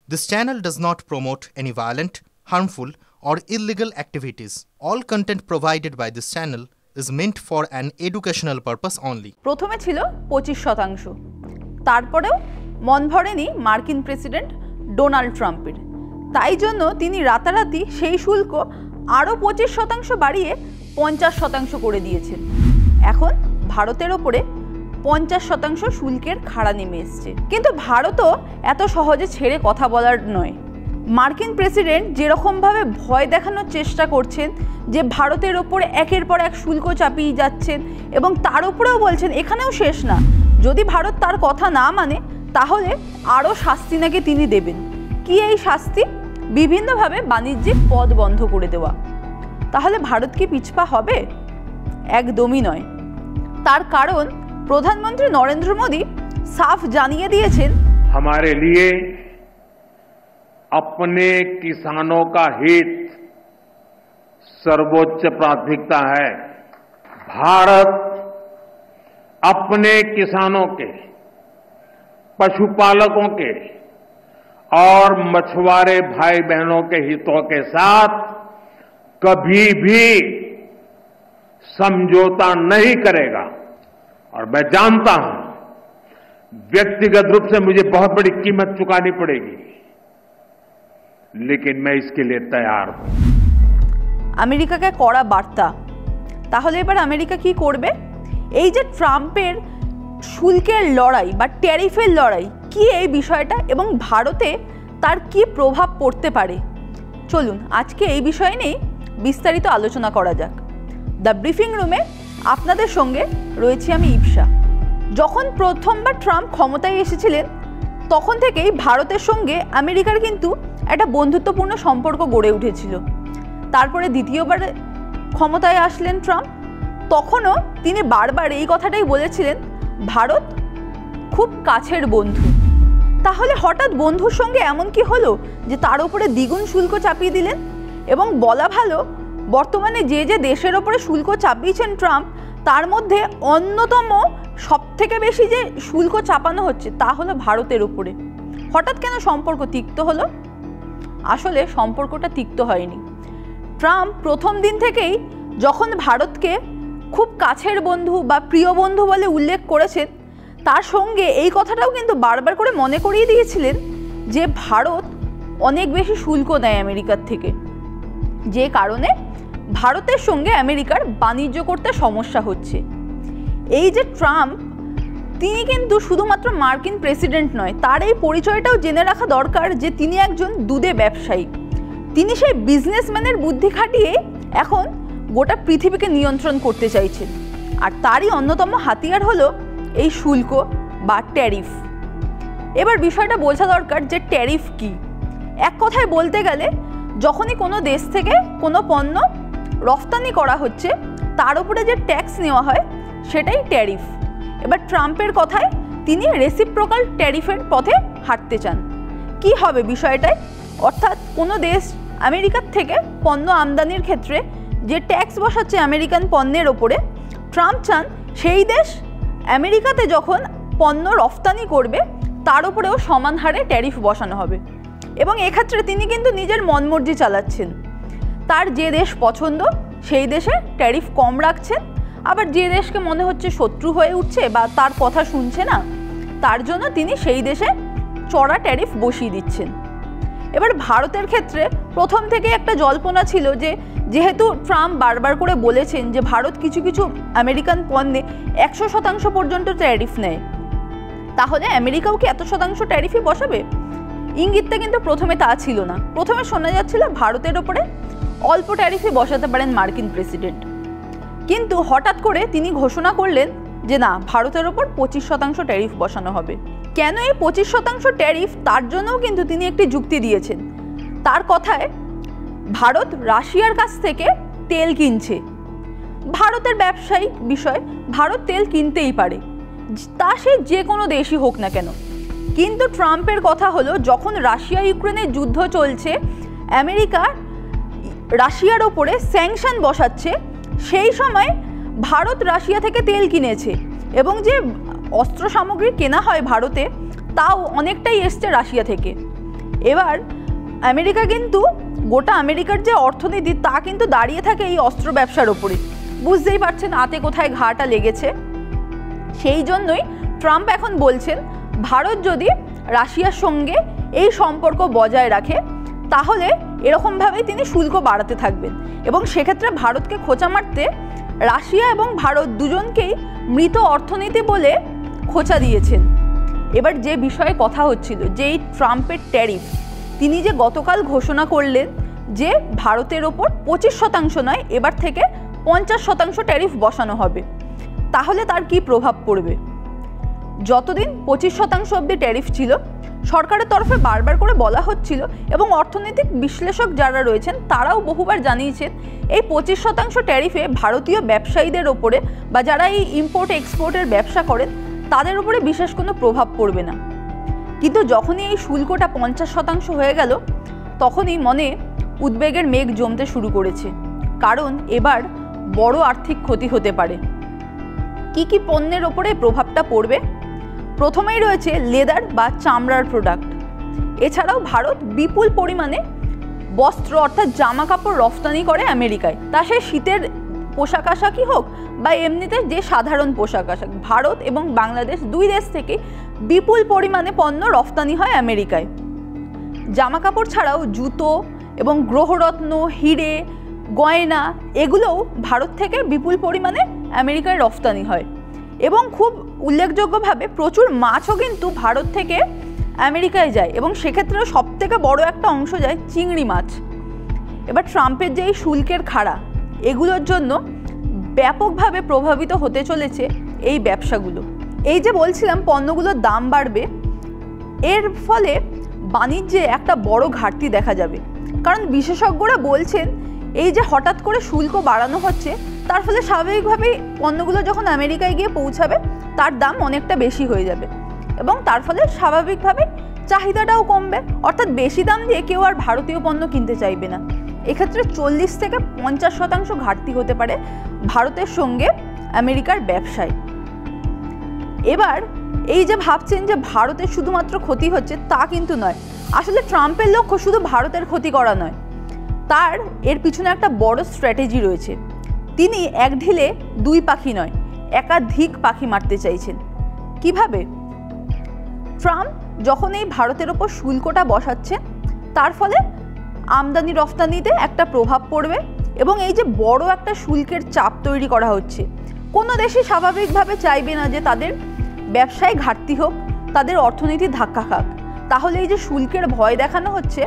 This channel does not promote any violent, harmful, or illegal activities. All content provided by this channel is meant for an educational purpose only. প্রথমে ছিল 25%, তারপরেও মন ভরেনি মার্কিন president Donald ট্রাম্পের। তাই জন্য তিনি রাতারাতি সেই শুল্ক আরও 25% বাড়িয়ে 50% করে দিয়েছেন। এখন ভারতের ওপরে 50% শুল্কের খাড়া নেমে এসছে। কিন্তু ভারতও এত সহজে ছেড়ে কথা বলার নয়। মার্কিন প্রেসিডেন্ট যেরকমভাবে ভয় দেখানোর চেষ্টা করছেন যে ভারতের ওপরে একের পর এক শুল্ক চাপিয়ে যাচ্ছেন এবং তার উপরেও বলছেন এখানেও শেষ না, যদি ভারত তার কথা না মানে তাহলে আরও শাস্তি নাকি তিনি দেবেন। কি এই শাস্তি? বিভিন্নভাবে বাণিজ্যিক পথ বন্ধ করে দেওয়া। তাহলে ভারত কি পিছপা হবে? একদমই নয়। তার কারণ প্রধানমন্ত্রী নরেন্দ্র মোদী সাফ জানিয়ে দিয়েছেন, हमारे लिए अपने किसानों का हित सर्वोच्च प्राथमिकता है। भारत अपने किसानों के, पशुपालकों के और मछुआरे भाई बहनों के हितों के साथ कभी भी समझौता नहीं करेगा। और मैं जानता हूं व्यक्तिगत रूप से मुझे बहुत बड़ी कीमत चुकानी पड़ेगी, लेकिन मैं इसके लिए तैयार हूं। আমেরিকাকে কড়া বার্তা। তাহলে এবার আমেরিকা কি করবে? এই যে ট্রাম্পের শুল্কের লড়াই বা ট্যারিফের লড়াই, কি এই বিষয়টা এবং ভারতে তার কি প্রভাব পড়তে পারে, চলুন আজকে এই বিষয় নিয়ে বিস্তারিত আলোচনা করা যাক। দ্য ব্রিফিং রুমে আপনাদের সঙ্গে রয়েছি আমি ইপসা। যখন প্রথমবার ট্রাম্প ক্ষমতায় এসেছিলেন তখন থেকেই ভারতের সঙ্গে আমেরিকার কিন্তু একটা বন্ধুত্বপূর্ণ সম্পর্ক গড়ে উঠেছিল। তারপরে দ্বিতীয়বার ক্ষমতায় আসলেন ট্রাম্প, তখনও তিনি বারবার এই কথাটাই বলেছিলেন ভারত খুব কাছের বন্ধু। তাহলে হঠাৎ বন্ধুর সঙ্গে এমন কি হলো যে তার উপরে দ্বিগুণ শুল্ক চাপিয়ে দিলেন? এবং বলা ভালো, বর্তমানে যে যে দেশের ওপরে শুল্ক চাপিয়েছেন ট্রাম্প, তার মধ্যে অন্যতম সবথেকে বেশি যে শুল্ক চাপানো হচ্ছে তা হলো ভারতের উপরে। হঠাৎ কেন সম্পর্ক তিক্ত হলো? আসলে সম্পর্কটা তিক্ত হয়নি। ট্রাম্প প্রথম দিন থেকেই যখন ভারতকে খুব কাছের বন্ধু বা প্রিয় বন্ধু বলে উল্লেখ করেছেন, তার সঙ্গে এই কথাটাও কিন্তু বারবার করে মনে করিয়ে দিয়েছিলেন যে ভারত অনেক বেশি শুল্ক দেয় আমেরিকার থেকে, যে কারণে ভারতের সঙ্গে আমেরিকার বাণিজ্য করতে সমস্যা হচ্ছে। এই যে ট্রাম্প, তিনি কিন্তু শুধুমাত্র মার্কিন প্রেসিডেন্ট নয়, তার এই পরিচয়টাও জেনে রাখা দরকার যে তিনি একজন দুধে ব্যবসায়ী। তিনি সেই বিজনেসম্যানের বুদ্ধি খাটিয়ে এখন গোটা পৃথিবীকে নিয়ন্ত্রণ করতে চাইছেন। আর তারই অন্যতম হাতিয়ার হলো এই শুল্ক বা ট্যারিফ। এবার বিষয়টা বোঝা দরকার যে ট্যারিফ কি। এক কথায় বলতে গেলে, যখনই কোনো দেশ থেকে কোনো পণ্য রফতানি করা হচ্ছে তার উপরে যে ট্যাক্স নেওয়া হয় সেটাই ট্যারিফ। এবার ট্রাম্পের কথায় তিনি রেসিপ্রোকাল ট্যারিফের পথে হাঁটতে চান। কি হবে বিষয়টায়? অর্থাৎ কোনো দেশ আমেরিকার থেকে পণ্য আমদানির ক্ষেত্রে যে ট্যাক্স বসাচ্ছে আমেরিকান পণ্যের ওপরে, ট্রাম্প চান সেই দেশ আমেরিকাতে যখন পণ্য রফতানি করবে তার উপরেও সমান হারে ট্যারিফ বসানো হবে। এবং এক্ষেত্রে তিনি কিন্তু নিজের মনমর্জি চালাচ্ছেন। তার যে দেশ পছন্দ সেই দেশে ট্যারিফ কম রাখছেন, আবার যে দেশকে মনে হচ্ছে শত্রু হয়ে উঠছে বা তার কথা শুনছে না, তার জন্য তিনি সেই দেশে চড়া ট্যারিফ বসিয়ে দিচ্ছেন। এবার ভারতের ক্ষেত্রে প্রথম থেকে একটা জল্পনা ছিল যে যেহেতু ট্রাম্প বারবার করে বলেছেন যে ভারত কিছু কিছু আমেরিকান পণ্যে 100% পর্যন্ত ট্যারিফ নেয়, তাহলে আমেরিকাও কি 100% ট্যারিফই বসাবে? ইঙ্গিতটা কিন্তু প্রথমে তা ছিল না। প্রথমে শোনা যাচ্ছিল ভারতের ওপরে অল্প ট্যারিফই বসাতে পারেন মার্কিন প্রেসিডেন্ট, কিন্তু হঠাৎ করে তিনি ঘোষণা করলেন যে না, ভারতের ওপর 25% ট্যারিফ বসানো হবে। কেন এই 25% ট্যারিফ, তার জন্যও কিন্তু তিনি একটি যুক্তি দিয়েছেন। তার কথায় ভারত রাশিয়ার কাছ থেকে তেল কিনছে। ভারতের ব্যবসায়িক বিষয়, ভারত তেল কিনতেই পারে, তা সে যে কোনো দেশই হোক না কেন। কিন্তু ট্রাম্পের কথা হলো, যখন রাশিয়া ইউক্রেনের যুদ্ধ চলছে, আমেরিকা রাশিয়ার ওপরে স্যাংশন বসাচ্ছে, সেই সময় ভারত রাশিয়া থেকে তেল কিনেছে এবং যে অস্ত্র সামগ্রী কেনা হয় ভারতে তাও অনেকটাই এসছে রাশিয়া থেকে। এবার আমেরিকা কিন্তু গোটা আমেরিকার যে অর্থনীতি তা কিন্তু দাঁড়িয়ে থাকে এই অস্ত্র ব্যবসার ওপরে। বুঝতেই পারছেন হাতে কোথায় ঘাটা লেগেছে। সেই জন্যই ট্রাম্প এখন বলছেন ভারত যদি রাশিয়ার সঙ্গে এই সম্পর্ক বজায় রাখে তাহলে এরকমভাবেই তিনি শুল্ক বাড়াতে থাকবেন এবং সেক্ষেত্রে ভারতকে খোঁচা মারতে রাশিয়া এবং ভারত দুজনকেই মৃত অর্থনীতি বলে খোঁচা দিয়েছেন। এবার যে বিষয়ে কথা হচ্ছিল যে এই ট্রাম্পের ট্যারিফ, তিনি যে গতকাল ঘোষণা করলেন যে ভারতের ওপর 25% নয় এবার থেকে 50% ট্যারিফ বসানো হবে, তাহলে তার কি প্রভাব পড়বে? যতদিন 25% অবধি ট্যারিফ ছিল সরকারের তরফে বারবার করে বলা হচ্ছিল এবং অর্থনৈতিক বিশ্লেষক যারা রয়েছেন তারাও বহুবার জানিয়েছেন এই 25% ট্যারিফে ভারতীয় ব্যবসায়ীদের ওপরে বা যারা এই ইম্পোর্ট এক্সপোর্টের ব্যবসা করেন তাদের উপরে বিশেষ কোনো প্রভাব পড়বে না। কিন্তু যখনই এই শুল্কটা 50% হয়ে গেল তখনই মনে উদ্বেগের মেঘ জমতে শুরু করেছে, কারণ এবার বড় আর্থিক ক্ষতি হতে পারে। কি কি পণ্যের ওপরে প্রভাবটা পড়বে? প্রথমেই রয়েছে লেদার বা চামড়ার প্রোডাক্ট। এছাড়াও ভারত বিপুল পরিমাণে বস্ত্র অর্থাৎ জামা কাপড় রফতানি করে আমেরিকায়, তা সে শীতের পোশাক আশাকই হোক বা এমনিতে যে সাধারণ পোশাক আশাক, ভারত এবং বাংলাদেশ দুই দেশ থেকে বিপুল পরিমাণে পণ্য রফতানি হয় আমেরিকায়। জামা কাপড় ছাড়াও জুতো এবং গ্রহরত্ন, হিরে, গয়না এগুলোও ভারত থেকে বিপুল পরিমাণে আমেরিকায় রফতানি হয় এবং খুব উল্লেখযোগ্যভাবে প্রচুর মাছও কিন্তু ভারত থেকে আমেরিকায় যায় এবং সেক্ষেত্রেও সবথেকে বড় একটা অংশ যায় চিংড়ি মাছ। এবার ট্রাম্পের যে এই শুল্কের খাড়া, এগুলোর জন্য ব্যাপকভাবে প্রভাবিত হতে চলেছে এই ব্যবসাগুলো। এই যে বলছিলাম পণ্যগুলোর দাম বাড়বে, এর ফলে বাণিজ্যে একটা বড় ঘাটতি দেখা যাবে, কারণ বিশেষজ্ঞরা বলছেন এই যে হঠাৎ করে শুল্ক বাড়ানো হচ্ছে তার ফলে স্বাভাবিকভাবেই পণ্যগুলো যখন আমেরিকায় গিয়ে পৌঁছাবে তার দাম অনেকটা বেশি হয়ে যাবে এবং তার ফলে স্বাভাবিকভাবে চাহিদাটাও কমবে, অর্থাৎ বেশি দাম দিয়ে কেউ আর ভারতীয় পণ্য কিনতে চাইবে না। এক্ষেত্রে 40 থেকে 50% ঘাটতি হতে পারে ভারতের সঙ্গে আমেরিকার ব্যবসায়। এবার এই যে ভাবছেন যে ভারতের শুধুমাত্র ক্ষতি হচ্ছে তা কিন্তু নয়, আসলে ট্রাম্পের লক্ষ্য শুধু ভারতের ক্ষতি করা নয়, তার এর পিছনে একটা বড় স্ট্র্যাটেজি রয়েছে। তিনি এক ঢিলে দুই পাখি নয়, একাধিক পাখি মারতে চাইছেন। কিভাবে? ট্রাম্প যখন এই ভারতের ওপর শুল্কটা বসাচ্ছে তার ফলে আমদানি রফতানিতে একটা প্রভাব পড়বে এবং এই যে বড় একটা শুল্কের চাপ তৈরি করা হচ্ছে, কোনো দেশই স্বাভাবিকভাবে চাইবে না যে তাদের ব্যবসায় ঘাটতি হোক, তাদের অর্থনীতি ধাক্কা খাক। তাহলে এই যে শুল্কের ভয় দেখানো হচ্ছে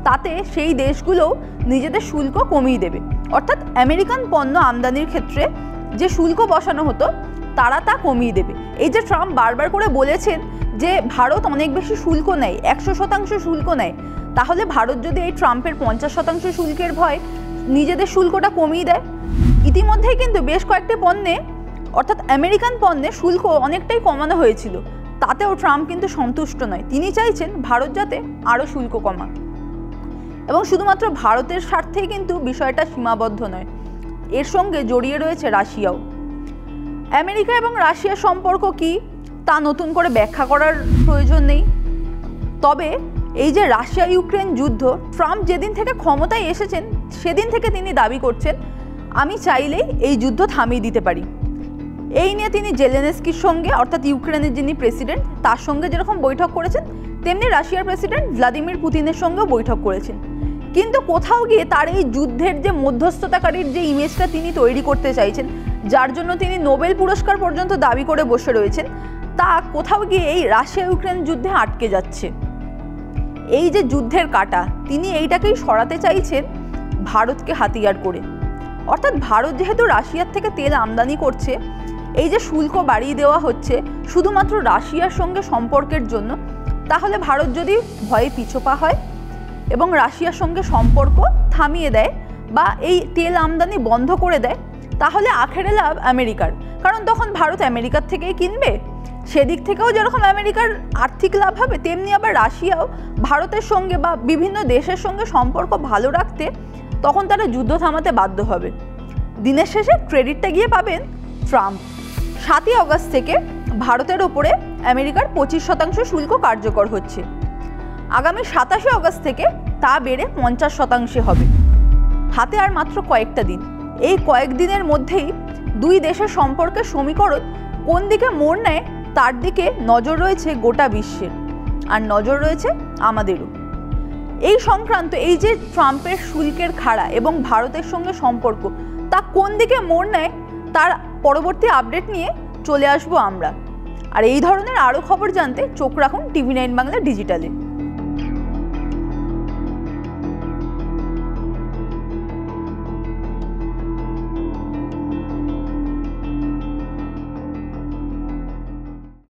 তাতে সেই দেশগুলোও নিজেদের শুল্ক কমিয়ে দেবে, অর্থাৎ আমেরিকান পণ্য আমদানির ক্ষেত্রে যে শুল্ক বসানো হতো তারা তা কমিয়ে দেবে। এই যে ট্রাম্প বারবার করে বলেছেন যে ভারত অনেক বেশি শুল্ক নেয়, 100% শুল্ক নেয়, তাহলে ভারত যদি এই ট্রাম্পের 50% শুল্কের ভয় নিজেদের শুল্কটা কমিয়ে দেয়। ইতিমধ্যেই কিন্তু বেশ কয়েকটি পণ্যে অর্থাৎ আমেরিকান পণ্যে শুল্ক অনেকটাই কমানো হয়েছিল, তাতেও ট্রাম্প কিন্তু সন্তুষ্ট নয়। তিনি চাইছেন ভারত যাতে আরও শুল্ক কমাক এবং শুধুমাত্র ভারতের স্বার্থেই কিন্তু বিষয়টা সীমাবদ্ধ নয়, এর সঙ্গে জড়িয়ে রয়েছে রাশিয়াও। আমেরিকা এবং রাশিয়ার সম্পর্ক কি তা নতুন করে ব্যাখ্যা করার প্রয়োজন নেই, তবে এই যে রাশিয়া ইউক্রেন যুদ্ধ, ট্রাম্প যেদিন থেকে ক্ষমতায় এসেছেন সেদিন থেকে তিনি দাবি করছেন আমি চাইলেই এই যুদ্ধ থামিয়ে দিতে পারি। এই নিয়ে তিনি জেলেনস্কির সঙ্গে অর্থাৎ ইউক্রেনের যিনি প্রেসিডেন্ট তার সঙ্গে যেরকম বৈঠক করেছেন তেমনি রাশিয়ার প্রেসিডেন্ট ভ্লাদিমির পুতিনের সঙ্গেও বৈঠক করেছেন, কিন্তু কোথাও গিয়ে তার এই যুদ্ধের যে মধ্যস্থতাকারীর যে ইমেজটা তিনি তৈরি করতে চাইছেন, যার জন্য তিনি নোবেল পুরস্কার পর্যন্ত দাবি করে বসে রয়েছেন, তা কোথাও গিয়ে এই রাশিয়া ইউক্রেন যুদ্ধে আটকে যাচ্ছে। এই যে যুদ্ধের কাঁটা তিনি এইটাকেই সরাতে চাইছেন ভারতকে হাতিয়ার করে, অর্থাৎ ভারত যেহেতু রাশিয়ার থেকে তেল আমদানি করছে, এই যে শুল্ক বাড়িয়ে দেওয়া হচ্ছে শুধুমাত্র রাশিয়ার সঙ্গে সম্পর্কের জন্য, তাহলে ভারত যদি ভয়ে পিছপা হয় এবং রাশিয়ার সঙ্গে সম্পর্ক থামিয়ে দেয় বা এই তেল আমদানি বন্ধ করে দেয়, তাহলে আখেরে লাভ আমেরিকার, কারণ তখন ভারত আমেরিকার থেকেই কিনবে। সেদিক থেকেও যেরকম আমেরিকার আর্থিক লাভ হবে, তেমনি আবার রাশিয়াও ভারতের সঙ্গে বা বিভিন্ন দেশের সঙ্গে সম্পর্ক ভালো রাখতে তখন তারা যুদ্ধ থামাতে বাধ্য হবে। দিনের শেষে ক্রেডিটটা গিয়ে পাবেন ট্রাম্প। 7ই আগস্ট থেকে ভারতের ওপরে আমেরিকার 25% শুল্ক কার্যকর হচ্ছে। আগামী 27শে অগস্ট থেকে তা বেড়ে 50% হবে। হাতে আর মাত্র কয়েকটা দিন। এই কয়েকদিনের মধ্যেই দুই দেশের সম্পর্কের সমীকরণ কোন দিকে মোড় নেয় তার দিকে নজর রয়েছে গোটা বিশ্বের, আর নজর রয়েছে আমাদেরও। এই সংক্রান্ত এই যে ট্রাম্পের শুল্কের খাড়া এবং ভারতের সঙ্গে সম্পর্ক, তা কোন দিকে মোড় নেয় তার পরবর্তী আপডেট নিয়ে চলে আসবো আমরা। আর এই ধরনের আরও খবর জানতে চোখ রাখুন TV9 বাংলা ডিজিটালে।